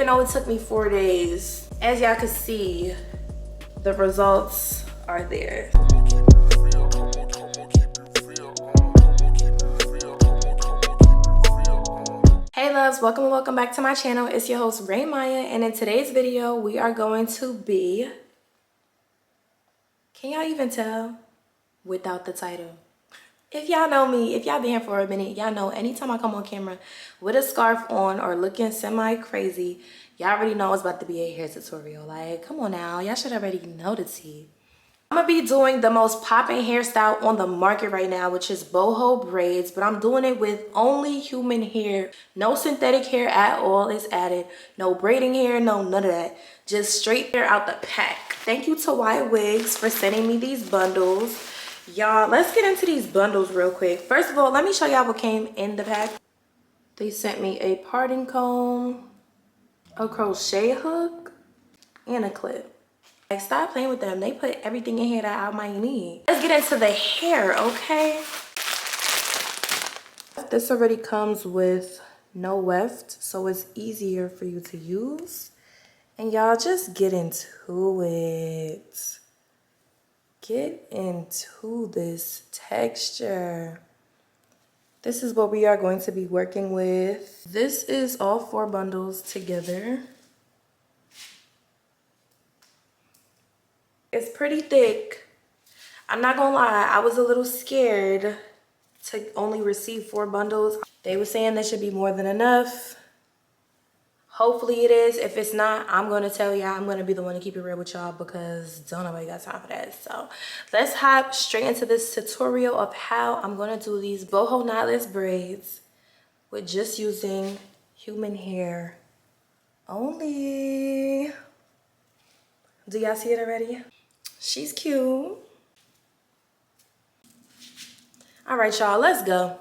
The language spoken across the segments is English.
even though it took me 4 days. As y'all can see, the results are there. Hey loves, welcome back to my channel. It's your host Ray Maya, and in today's video we are going to be, can y'all even tell without the title? If y'all know me, if y'all been here for a minute, y'all know anytime I come on camera with a scarf on or looking semi-crazy, y'all already know it's about to be a hair tutorial. Like, come on now, y'all should already know the tea. I'm gonna be doing the most popping hairstyle on the market right now, which is boho braids, but I'm doing it with only human hair. No synthetic hair at all is added. No braiding hair, no none of that. Just straight hair out the pack. Thank you to Ywigs for sending me these bundles. Y'all, let's get into these bundles real quick. First of all, let me show y'all what came in the pack. They sent me a parting comb, a crochet hook, and a clip. Like, stop playing with them. They put everything in here that I might need. Let's get into the hair, okay? This already comes with no weft, so it's easier for you to use. And y'all just get into it. Get into this texture. This is what we are going to be working with. This is all 4 bundles together. It's pretty thick. I'm not gonna lie, I was a little scared to only receive 4 bundles. They were saying there should be more than enough. Hopefully it is. If it's not, I'm gonna tell y'all. I'm gonna be the one to keep it real with y'all because don't nobody got time for that. So let's hop straight into this tutorial of how I'm gonna do these boho knotless braids with just using human hair only. Do y'all see it already? She's cute. All right, y'all, let's go.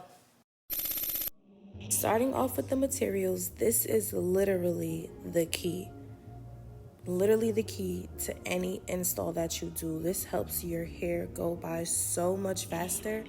Starting off with the materials, this is literally the key. Literally the key to any install that you do. This helps your hair go by so much faster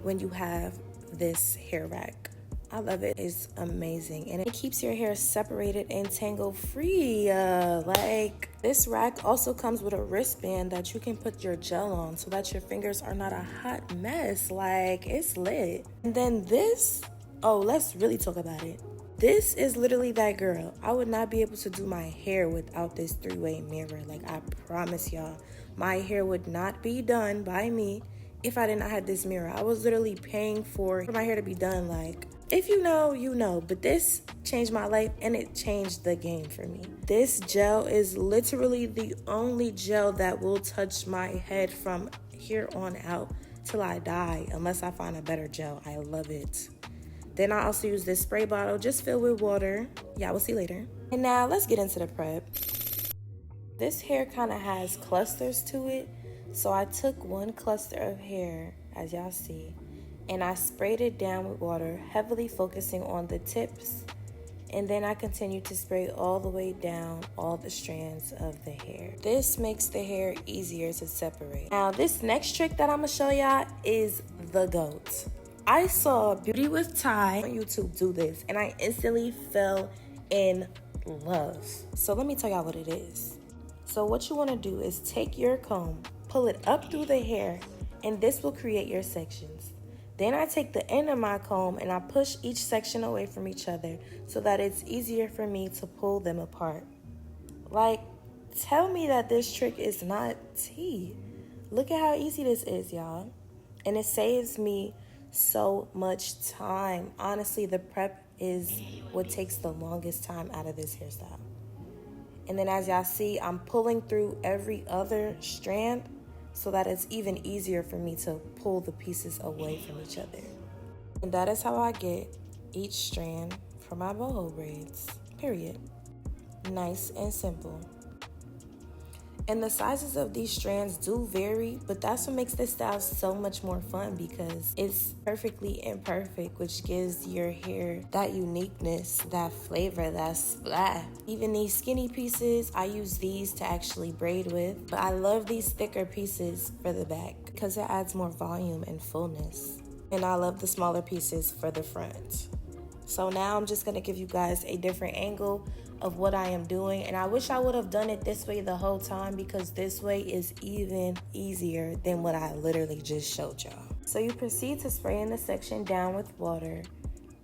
when you have this hair rack. I love it. It's amazing. And it keeps your hair separated and tangle free. Like, this rack also comes with a wristband that you can put your gel on so that your fingers are not a hot mess. Like, it's lit. And then this, oh, let's really talk about it. This is literally that girl. I would not be able to do my hair without this 3-way mirror. Like, I promise y'all, my hair would not be done by me if I did not have this mirror. I was literally paying for my hair to be done. Like, if you know, you know. But this changed my life and it changed the game for me. This gel is literally the only gel that will touch my head from here on out till I die, unless I find a better gel. I love it. Then I also use this spray bottle just filled with water. Yeah, we'll see later. And now let's get into the prep. This hair kind of has clusters to it. So I took one cluster of hair, as y'all see, and I sprayed it down with water, heavily focusing on the tips. And then I continued to spray all the way down all the strands of the hair. This makes the hair easier to separate. Now, this next trick that I'm gonna show y'all is the GOAT. I saw Beauty with Ty on YouTube do this, and I instantly fell in love. So let me tell y'all what it is. So what you wanna do is take your comb, pull it up through the hair, and this will create your sections. Then I take the end of my comb and I push each section away from each other so that it's easier for me to pull them apart. Like, tell me that this trick is not tea. Look at how easy this is, y'all. And it saves me so much time. Honestly, the prep is what takes the longest time out of this hairstyle. And then as y'all see, I'm pulling through every other strand so that it's even easier for me to pull the pieces away from each other. And that is how I get each strand for my boho braids, period. Nice and simple. And the sizes of these strands do vary, but that's what makes this style so much more fun because it's perfectly imperfect, which gives your hair that uniqueness, that flavor, that splat. Even these skinny pieces, I use these to actually braid with, but I love these thicker pieces for the back because it adds more volume and fullness. And I love the smaller pieces for the front. So now I'm just gonna give you guys a different angle of what I am doing. And I wish I would have done it this way the whole time, because this way is even easier than what I literally just showed y'all. So you proceed to spray in the section down with water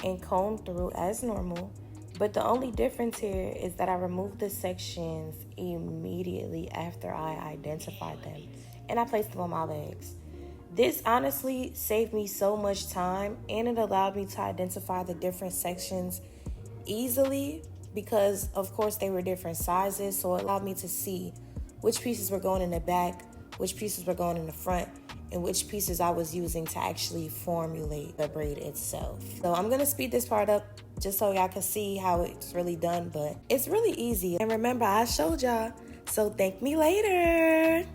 and comb through as normal. But the only difference here is that I removed the sections immediately after I identified them, and I placed them on my legs. This honestly saved me so much time, and it allowed me to identify the different sections easily because, of course, they were different sizes. So it allowed me to see which pieces were going in the back, which pieces were going in the front, and which pieces I was using to actually formulate the braid itself. So I'm gonna speed this part up just so y'all can see how it's really done, but it's really easy. And remember, I showed y'all, so thank me later.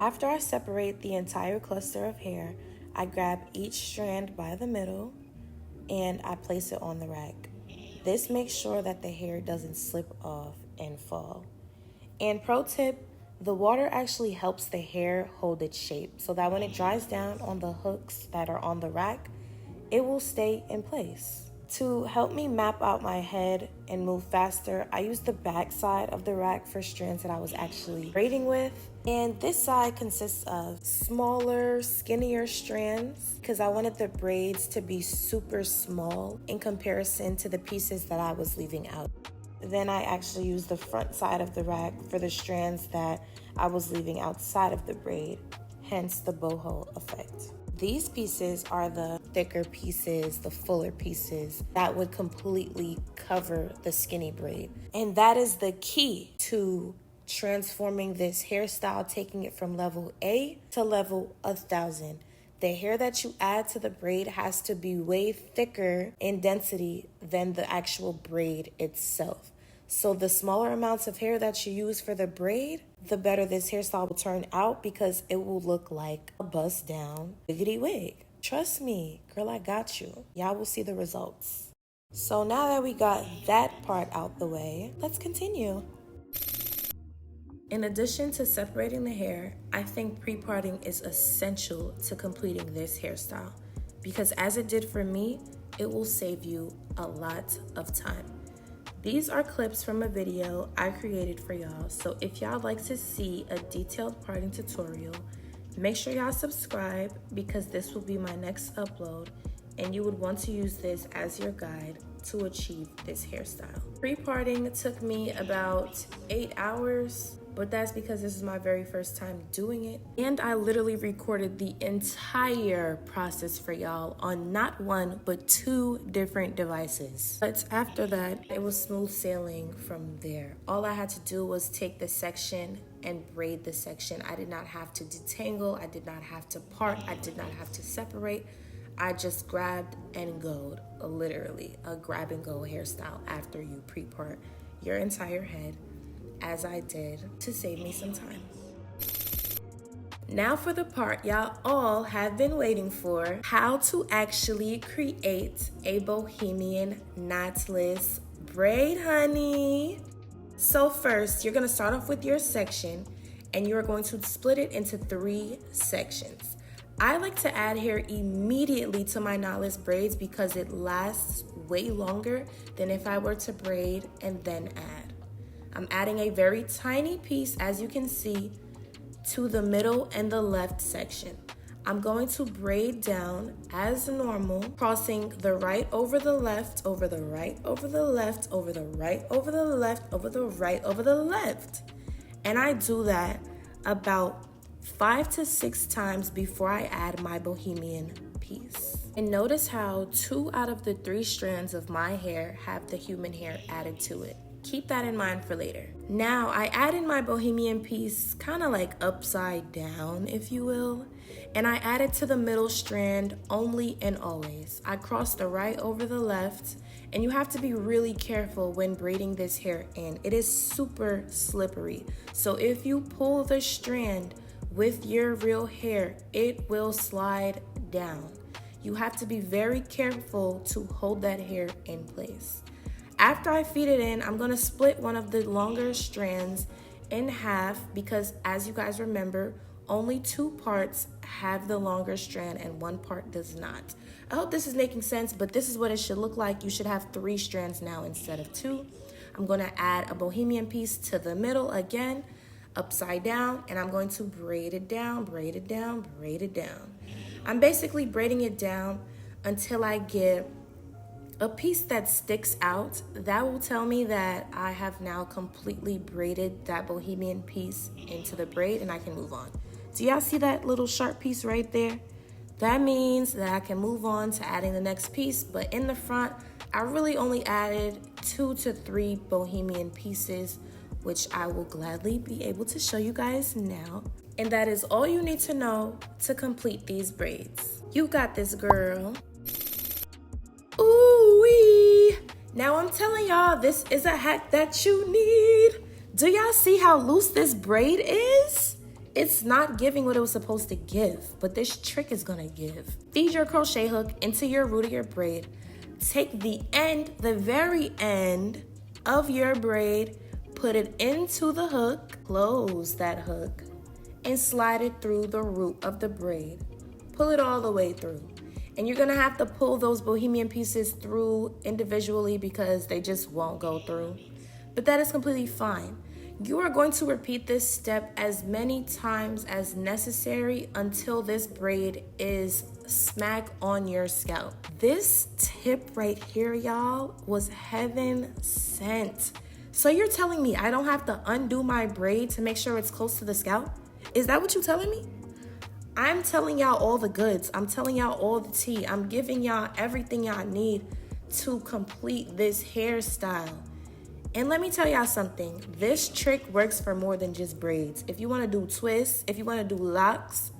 After I separate the entire cluster of hair, I grab each strand by the middle and I place it on the rack. This makes sure that the hair doesn't slip off and fall. And pro tip, the water actually helps the hair hold its shape so that when it dries down on the hooks that are on the rack, it will stay in place. To help me map out my head and move faster, I used the back side of the rack for strands that I was actually braiding with. And this side consists of smaller, skinnier strands because I wanted the braids to be super small in comparison to the pieces that I was leaving out. Then I actually used the front side of the rack for the strands that I was leaving outside of the braid, hence the boho effect. These pieces are the thicker pieces, the fuller pieces that would completely cover the skinny braid. And that is the key to transforming this hairstyle, taking it from level A to level 1000. The hair that you add to the braid has to be way thicker in density than the actual braid itself. So the smaller amounts of hair that you use for the braid, the better this hairstyle will turn out because it will look like a bust down wiggity wig. Trust me, girl, I got you. Y'all will see the results. So now that we got that part out the way, let's continue. In addition to separating the hair, I think pre-parting is essential to completing this hairstyle because as it did for me, it will save you a lot of time. These are clips from a video I created for y'all, so if y'all like to see a detailed parting tutorial, make sure y'all subscribe because this will be my next upload and you would want to use this as your guide to achieve this hairstyle. Pre-parting took me about 8 hours, but that's because this is my very first time doing it. And I literally recorded the entire process for y'all on not one, but 2 different devices. But after that, it was smooth sailing from there. All I had to do was take the section and braid the section. I did not have to detangle, I did not have to part, I did not have to separate. I just grabbed and goed, literally a grab and go hairstyle after you pre-part your entire head, as I did, to save me some time. Now for the part y'all all have been waiting for, how to actually create a bohemian knotless braid, honey. So first, you're gonna start off with your section and you're going to split it into 3 sections. I like to add hair immediately to my knotless braids because it lasts way longer than if I were to braid and then add. I'm adding a very tiny piece, as you can see, to the middle and the left section. I'm going to braid down as normal, crossing the right over the left, over the right, over the left, over the right, over the left, over the right, over the left. And I do that about 5 to 6 times before I add my bohemian piece. And notice how 2 out of the 3 strands of my hair have the human hair added to it. Keep that in mind for later. Now I add in my bohemian piece kind of like upside down, if you will, and I add it to the middle strand only and always. I cross the right over the left, and you have to be really careful when braiding this hair in. It is super slippery. So if you pull the strand with your real hair, it will slide down. You have to be very careful to hold that hair in place. After I feed it in, I'm gonna split one of the longer strands in half because, as you guys remember, only 2 parts have the longer strand and 1 part does not. I hope this is making sense, but this is what it should look like. You should have 3 strands now instead of 2. I'm going to add a bohemian piece to the middle again, upside down, and I'm going to braid it down, braid it down, braid it down. I'm basically braiding it down until I get a piece that sticks out. That will tell me that I have now completely braided that bohemian piece into the braid and I can move on. Do y'all see that little sharp piece right there? That means that I can move on to adding the next piece, but in the front, I really only added 2 to 3 bohemian pieces, which I will gladly be able to show you guys now. And that is all you need to know to complete these braids. You got this, girl. Ooh-wee. Now I'm telling y'all, this is a hack that you need. Do y'all see how loose this braid is? It's not giving what it was supposed to give, but this trick is gonna give. Feed your crochet hook into your root of your braid. Take the end, the very end of your braid, put it into the hook, close that hook, and slide it through the root of the braid. Pull it all the way through. And you're gonna have to pull those bohemian pieces through individually because they just won't go through. But that is completely fine. You are going to repeat this step as many times as necessary until this braid is smack on your scalp. This tip right here, y'all, was heaven sent. So you're telling me I don't have to undo my braid to make sure it's close to the scalp? Is that what you're telling me? I'm telling y'all all the goods. I'm telling y'all all the tea. I'm giving y'all everything y'all need to complete this hairstyle. And let me tell y'all something. This trick works for more than just braids. If you want to do twists, if you want to do locks,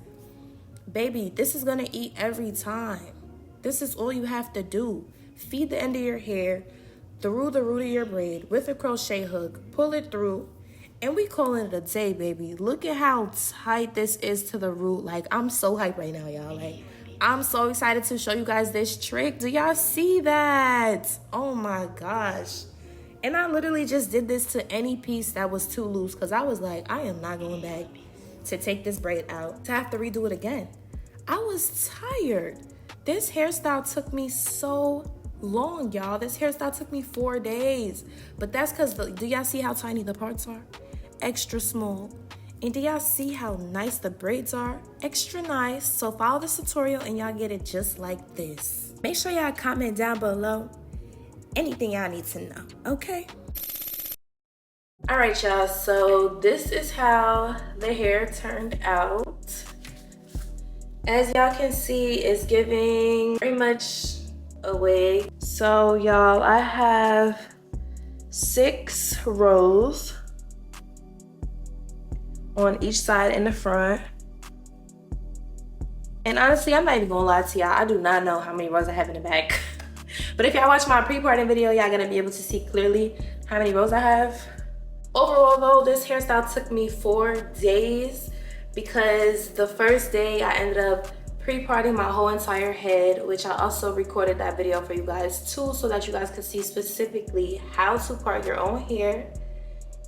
baby, this is going to eat every time. This is all you have to do. Feed the end of your hair through the root of your braid with a crochet hook. Pull it through. And we calling it a day, baby. Look at how tight this is to the root. Like, I'm so hyped right now, y'all. Like, I'm so excited to show you guys this trick. Do y'all see that? Oh my gosh. And I literally just did this to any piece that was too loose because I was like, I am not going back to take this braid out to have to redo it again. I was tired. This hairstyle took me so long, y'all. This hairstyle took me 4 days. But that's because, do y'all see how tiny the parts are? Extra small. And do y'all see how nice the braids are? Extra nice. So follow this tutorial and y'all get it just like this. Make sure y'all comment down below anything y'all need to know, okay? All right, y'all, so this is how the hair turned out. As y'all can see, it's giving very much a wig. So y'all, I have 6 rows on each side in the front. And honestly, I'm not even gonna lie to y'all, I do not know how many rows I have in the back. But if y'all watch my pre-parting video, y'all gonna be able to see clearly how many rows I have. Overall though, this hairstyle took me 4 days because the first day I ended up pre-parting my whole entire head, which I also recorded that video for you guys too, so that you guys could see specifically how to part your own hair.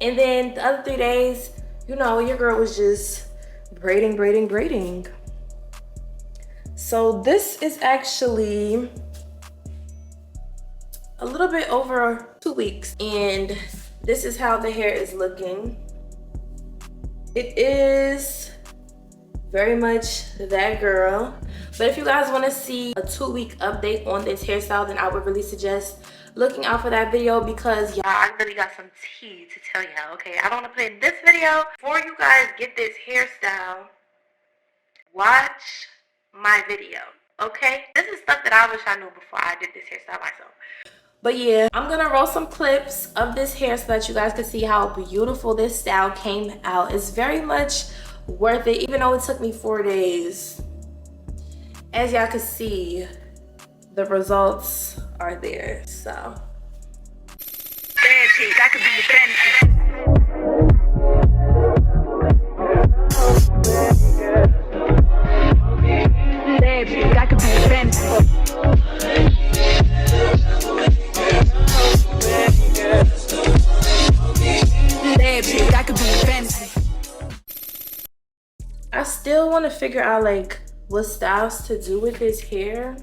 And then the other 3 days, you know, your girl was just braiding, braiding, braiding. So this is actually a little bit over 2 weeks, and this is how the hair is looking. It is very much that girl. But if you guys want to see a 2-week update on this hairstyle, then I would really suggest looking out for that video because y'all, I really got some tea to tell y'all, okay? I don't want to put in this video. Before you guys get this hairstyle, watch my video, okay? This is stuff that I wish I knew before I did this hairstyle myself. But yeah, I'm gonna roll some clips of this hair so that you guys can see how beautiful this style came out. It's very much worth it, even though it took me 4 days. As y'all can see, the results are there, so. That could be your friend. That could be your friend. to figure out like what styles to do with his hair.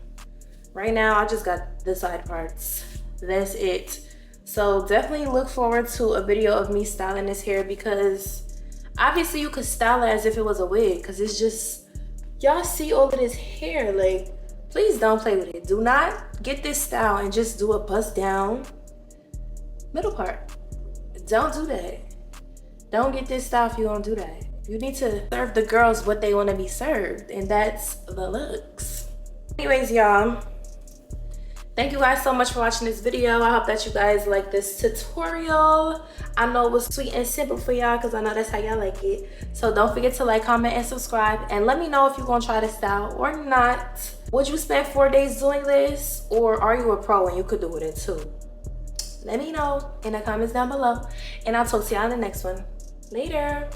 Right now, I just got the side parts. That's it. So definitely look forward to a video of me styling this hair, because obviously you could style it as if it was a wig, because it's just, y'all see all of this hair. Like, please don't play with it. Do not get this style and just do a bust down middle part. Don't do that. Don't get this style if you don't do that. You need to serve the girls what they want to be served, and that's the looks. Anyways, y'all, thank you guys so much for watching this video. I hope that you guys like this tutorial. I know it was sweet and simple for y'all, because I know that's how y'all like it. So don't forget to like, comment, and subscribe, and let me know if you're gonna try this style or not. Would you spend 4 days doing this, or are you a pro and you could do it in 2? Let me know in the comments down below, and I'll talk to y'all in the next one. Later.